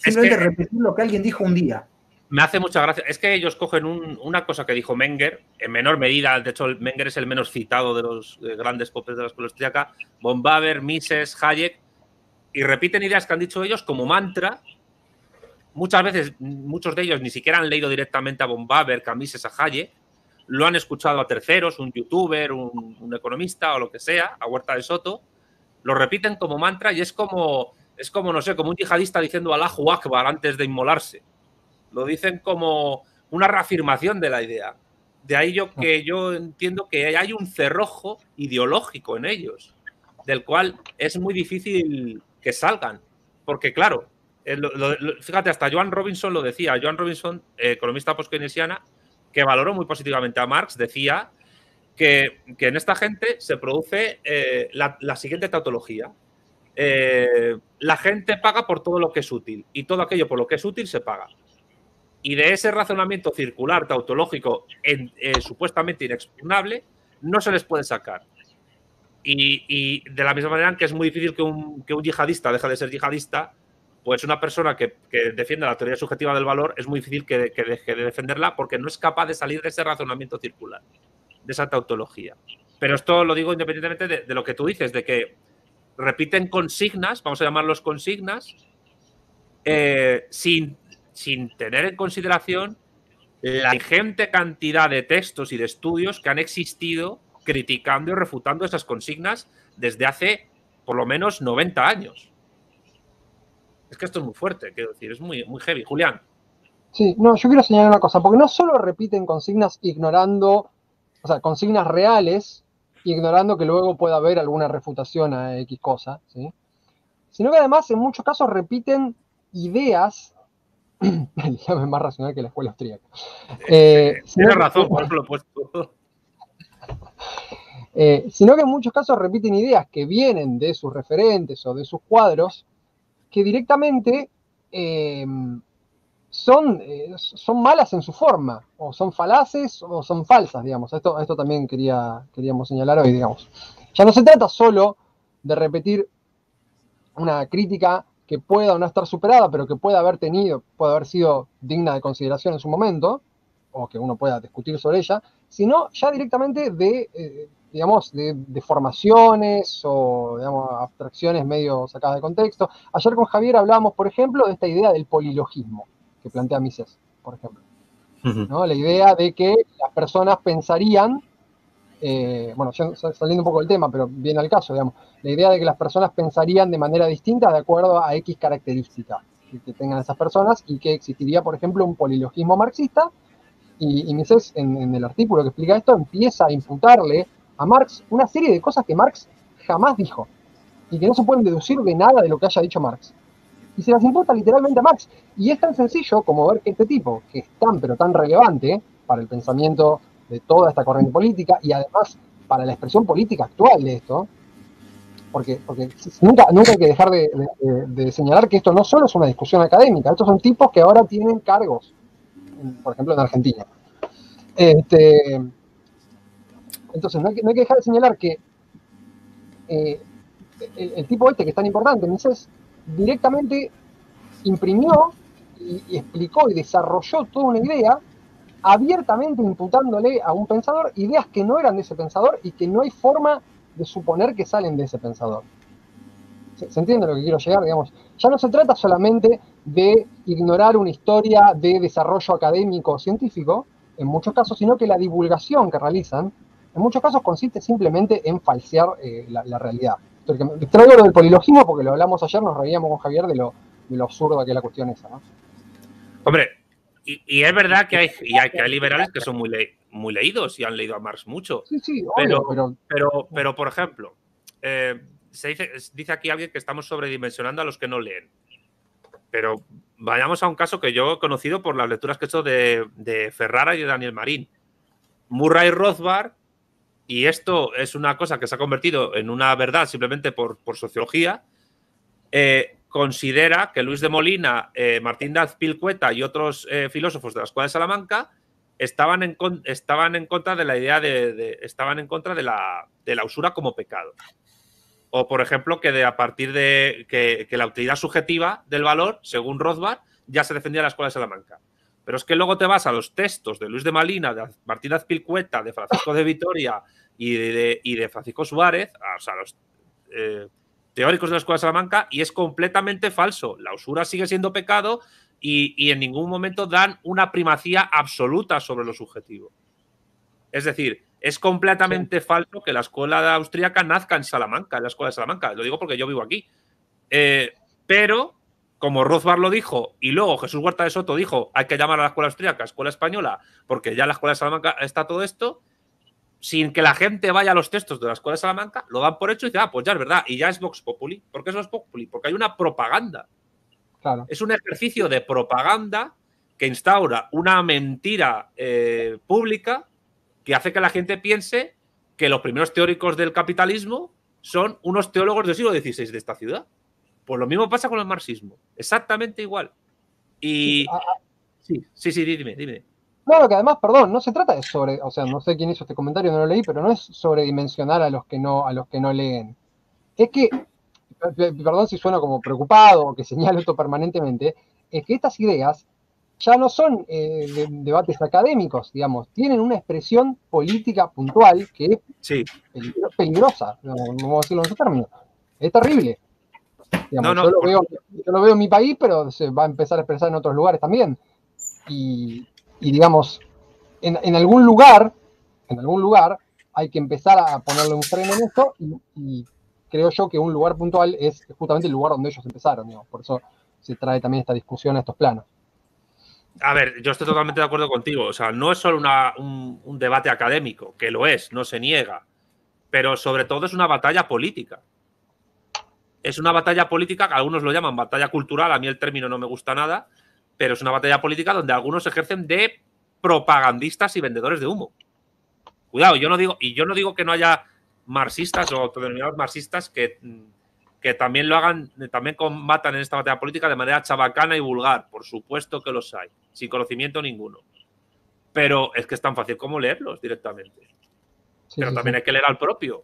Es simplemente que repetir lo que alguien dijo un día. me hace mucha gracia. Es que ellos cogen una cosa que dijo Menger, en menor medida, de hecho Menger es el menos citado de los grandes popes de la escuela austríaca, von Baber, Mises, Hayek, y repiten ideas que han dicho ellos como mantra. Muchas veces, muchos de ellos ni siquiera han leído directamente a von Baber, a Mises, a Hayek, lo han escuchado a terceros, un youtuber, un economista o lo que sea, a Huerta de Soto, lo repiten como mantra y es como, no sé, como un yihadista diciendo Allahu Akbar antes de inmolarse. Lo dicen como una reafirmación de la idea. De ahí yo entiendo que hay un cerrojo ideológico en ellos, del cual es muy difícil que salgan. Porque, claro, fíjate, hasta Joan Robinson lo decía. Joan Robinson, economista post-keynesiana, que valoró muy positivamente a Marx, decía que en esta gente se produce la siguiente tautología. La gente paga por todo lo que es útil y todo aquello por lo que es útil se paga. Y de ese razonamiento circular tautológico supuestamente inexpugnable no se les puede sacar. Y de la misma manera que es muy difícil que un yihadista deje de ser yihadista, pues una persona que defiende la teoría subjetiva del valor es muy difícil que deje de defenderla porque no es capaz de salir de ese razonamiento circular, de esa tautología. Pero esto lo digo independientemente de lo que tú dices, de que repiten consignas, vamos a llamarlos consignas, sin tener en consideración la ingente cantidad de textos y de estudios que han existido criticando y refutando esas consignas desde hace por lo menos 90 años. Es que esto es muy fuerte, quiero decir, es muy, muy heavy. Julián. Sí, no, yo quiero señalar una cosa, porque no solo repiten consignas ignorando, o sea, consignas reales, ignorando que luego pueda haber alguna refutación a X cosa, ¿sí? Sino que además en muchos casos repiten ideas, el es más racional que la escuela austríaca. Tienes razón, por eso lo he puesto. Sino que en muchos casos repiten ideas que vienen de sus referentes o de sus cuadros, que directamente son malas en su forma, o son falaces o son falsas, digamos. Esto también queríamos señalar hoy, digamos. Ya no se trata solo de repetir una crítica que pueda o no estar superada, pero que puede haber sido digna de consideración en su momento, o que uno pueda discutir sobre ella, sino ya directamente de formaciones o, digamos, abstracciones medio sacadas de contexto. Ayer con Javier hablábamos, por ejemplo, de esta idea del polilogismo que plantea Mises, por ejemplo. ¿No? La idea de que las personas pensarían, bueno, saliendo un poco del tema, pero viene al caso, digamos, la idea de que las personas pensarían de manera distinta de acuerdo a X características que tengan esas personas y que existiría, por ejemplo, un polilogismo marxista. Y Mises, en el artículo que explica esto, empieza a imputarle a Marx una serie de cosas que Marx jamás dijo y que no se pueden deducir de nada de lo que haya dicho Marx. Y se las imputa literalmente a Marx. Y es tan sencillo como ver que este tipo, que es tan pero tan relevante para el pensamiento de toda esta corriente política y además para la expresión política actual de esto, porque nunca hay que dejar de señalar que esto no solo es una discusión académica, estos son tipos que ahora tienen cargos, por ejemplo en Argentina. Entonces no hay que dejar de señalar que el tipo este que es tan importante, Mises, directamente imprimió y explicó y desarrolló toda una idea abiertamente imputándole a un pensador ideas que no eran de ese pensador y que no hay forma de suponer que salen de ese pensador. ¿Se entiende lo que quiero llegar? Digamos, ya no se trata solamente de ignorar una historia de desarrollo académico o científico, en muchos casos, sino que la divulgación que realizan, en muchos casos consiste simplemente en falsear la realidad. Traigo lo del polilogismo porque lo hablamos ayer, nos reíamos con Javier de lo absurdo que es la cuestión esa, ¿no? Hombre, y es verdad que hay liberales que son muy leídos y han leído a Marx mucho. Sí, obvio, pero por ejemplo, dice aquí alguien que estamos sobredimensionando a los que no leen. Pero vayamos a un caso que yo he conocido por las lecturas que he hecho de Ferrara y de Daniel Marín. Murray Rothbard, y esto es una cosa que se ha convertido en una verdad simplemente por sociología, considera que Luis de Molina, Martín de Azpilcueta y otros filósofos de la Escuela de Salamanca estaban en contra de la idea estaban en contra de la usura como pecado. O, por ejemplo, que a partir de que la utilidad subjetiva del valor, según Rothbard, ya se defendía en la Escuela de Salamanca. Pero es que luego te vas a los textos de Luis de Malina, de Martín Azpilcueta, de Francisco de Vitoria y de Francisco Suárez, o sea, los teóricos de la Escuela de Salamanca, y es completamente falso. La usura sigue siendo pecado y en ningún momento dan una primacía absoluta sobre lo subjetivo. Es decir, es completamente falso que la escuela austríaca nazca en Salamanca, en la Escuela de Salamanca. Lo digo porque yo vivo aquí. Pero, como Rothbard lo dijo, y luego Jesús Huerta de Soto dijo, hay que llamar a la escuela austríaca escuela española, porque ya en la Escuela de Salamanca está todo esto, sin que la gente vaya a los textos de la Escuela de Salamanca, lo dan por hecho y dicen, pues ya es verdad, y ya es Vox Populi. ¿Por qué es Vox Populi? Porque hay una propaganda. Claro. Es un ejercicio de propaganda que instaura una mentira pública que hace que la gente piense que los primeros teóricos del capitalismo son unos teólogos del siglo XVI de esta ciudad. Pues lo mismo pasa con el marxismo. Exactamente igual. Y... Sí, dime. No, que además, perdón, no se trata de o sea, no sé quién hizo este comentario, no lo leí, pero no es sobredimensionar a los que no leen. Es que, perdón si sueno como preocupado o que señalo esto permanentemente, es que estas ideas ya no son debates académicos, digamos, tienen una expresión política puntual que es peligrosa, no vamos a decirlo en esos términos. Es terrible. Digamos, yo lo veo en mi país, pero se va a empezar a expresar en otros lugares también. Y digamos, en algún lugar hay que empezar a ponerle un freno en esto y creo yo que un lugar puntual es justamente el lugar donde ellos empezaron, digamos. Por eso se trae también esta discusión a estos planos. A ver, yo estoy totalmente de acuerdo contigo. O sea, no es solo un debate académico, que lo es, no se niega, pero sobre todo es una batalla política. Es una batalla política, que algunos lo llaman batalla cultural, a mí el término no me gusta nada, pero es una batalla política donde algunos ejercen de propagandistas y vendedores de humo. Cuidado, yo no digo que no haya marxistas o autodenominados marxistas que también lo hagan, también combatan en esta batalla política de manera chabacana y vulgar. Por supuesto que los hay, sin conocimiento ninguno. Pero es que es tan fácil como leerlos directamente. Pero también hay que leer al propio.